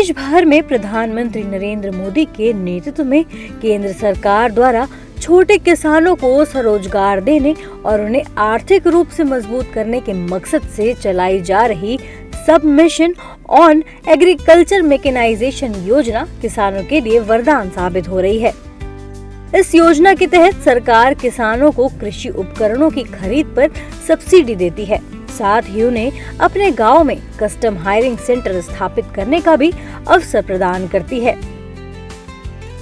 देश भर में प्रधानमंत्री नरेंद्र मोदी के नेतृत्व में केंद्र सरकार द्वारा छोटे किसानों को स्वरोजगार देने और उन्हें आर्थिक रूप से मजबूत करने के मकसद से चलाई जा रही सब मिशन ऑन एग्रीकल्चर मैकेनाइजेशन योजना किसानों के लिए वरदान साबित हो रही है। इस योजना के तहत सरकार किसानों को कृषि उपकरणों की खरीद पर सब्सिडी देती है, साथ ही उन्हें अपने गांव में कस्टम हायरिंग सेंटर स्थापित करने का भी अवसर प्रदान करती है।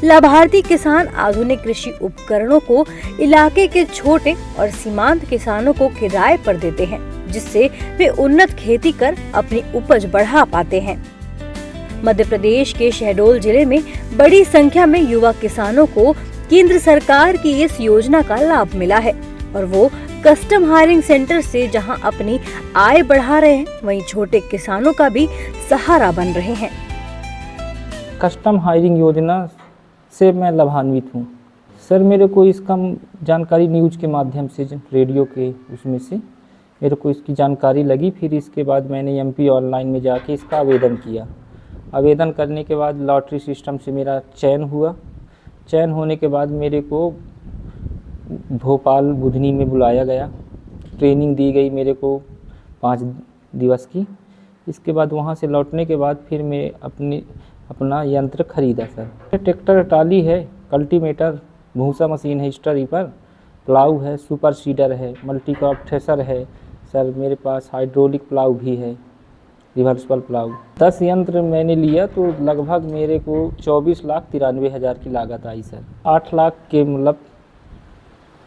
लाभार्थी किसान आधुनिक कृषि उपकरणों को इलाके के छोटे और सीमांत किसानों को किराए पर देते हैं, जिससे वे उन्नत खेती कर अपनी उपज बढ़ा पाते हैं। मध्य प्रदेश के शहडोल जिले में बड़ी संख्या में युवा किसानों को केंद्र सरकार की इस योजना का लाभ मिला है और वो कस्टम हायरिंग सेंटर से जहां अपनी आय बढ़ा रहे हैं, वहीं छोटे किसानों का भी सहारा बन रहे हैं। कस्टम हायरिंग योजना से मैं लाभान्वित हूँ सर। मेरे को इसका जानकारी न्यूज़ के माध्यम से, रेडियो के उसमें से मेरे को इसकी जानकारी लगी। फिर इसके बाद मैंने MP ऑनलाइन में जाके इसका आवेदन किया। आवेदन करने के बाद लॉटरी सिस्टम से मेरा चयन हुआ। चयन होने के बाद मेरे को भोपाल बुधनी में बुलाया गया। ट्रेनिंग दी गई मेरे को 5 दिवस की। इसके बाद वहाँ से लौटने के बाद फिर मैं अपना यंत्र खरीदा सर। ट्रैक्टर ट्राली है, कल्टीवेटर, भूसा मशीन है, स्टर रीपर, प्लाऊ है, सुपर सीडर है, मल्टी क्रॉप थ्रेशर है सर। मेरे पास हाइड्रोलिक प्लाऊ भी है, रिवर्सिबल प्लाऊ। 10 यंत्र मैंने लिया तो लगभग मेरे को 24,93,000 की लागत आई सर। 8 लाख के मतलब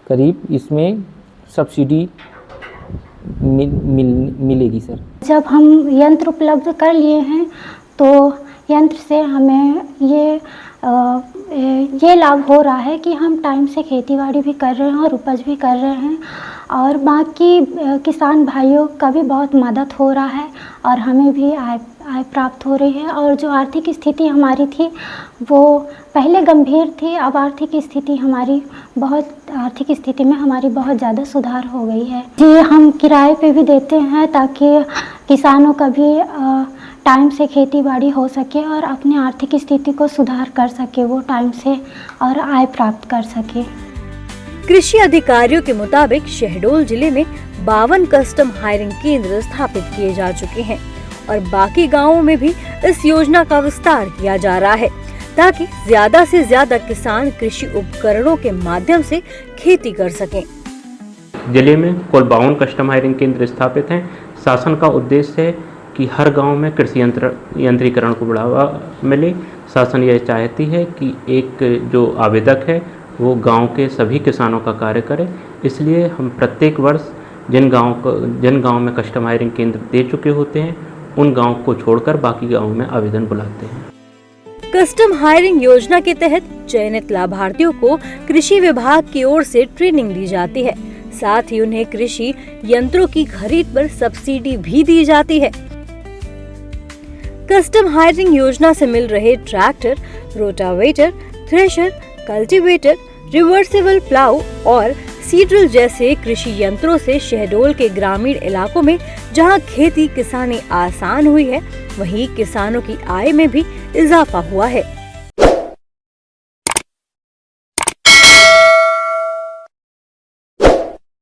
करीब इसमें सब्सिडी मिलेगी सर। जब हम यंत्र उपलब्ध कर लिए हैं तो यंत्र से हमें ये लाभ हो रहा है कि हम टाइम से खेतीबाड़ी भी कर रहे हैं और उपज भी कर रहे हैं, और बाकी किसान भाइयों का भी बहुत मदद हो रहा है और हमें भी आय प्राप्त हो रही है। और जो आर्थिक स्थिति हमारी थी वो पहले गंभीर थी, अब आर्थिक स्थिति में हमारी बहुत ज़्यादा सुधार हो गई है जी। हम किराए पे भी देते हैं ताकि किसानों का भी टाइम से खेती बाड़ी हो सके और अपनी आर्थिक स्थिति को सुधार कर सके वो टाइम से, और आय प्राप्त कर सके। कृषि अधिकारियों के मुताबिक शहडोल जिले में 52 कस्टम हायरिंग केंद्र स्थापित किए जा चुके हैं और बाकी गांवों में भी इस योजना का विस्तार किया जा रहा है ताकि ज्यादा से ज्यादा किसान कृषि उपकरणों के माध्यम से खेती कर सकें। जिले में कुल 52 कस्टम हायरिंग केंद्र स्थापित हैं। शासन का उद्देश्य है कि हर गांव में कृषि यंत्रीकरण को बढ़ावा मिले। शासन यह चाहती है कि एक जो आवेदक है वो गांव के सभी किसानों का कार्य करे। इसलिए हम प्रत्येक वर्ष जिन गांव में कस्टम हायरिंग केंद्र दे चुके होते हैं उन गांव को छोड़कर बाकी गांव में आवेदन बुलाते हैं। कस्टम हायरिंग योजना के तहत चयनित लाभार्थियों को कृषि विभाग की ओर से ट्रेनिंग दी जाती है, साथ ही उन्हें कृषि यंत्रों की खरीद पर सब्सिडी भी दी जाती है। कस्टम हायरिंग योजना से मिल रहे tractor, rotavator, thresher, cultivator, reversible plough और सीड्रिल जैसे कृषि यंत्रों से शहडोल के ग्रामीण इलाकों में जहां खेती किसानी आसान हुई है, वहीं किसानों की आय में भी इजाफा हुआ है।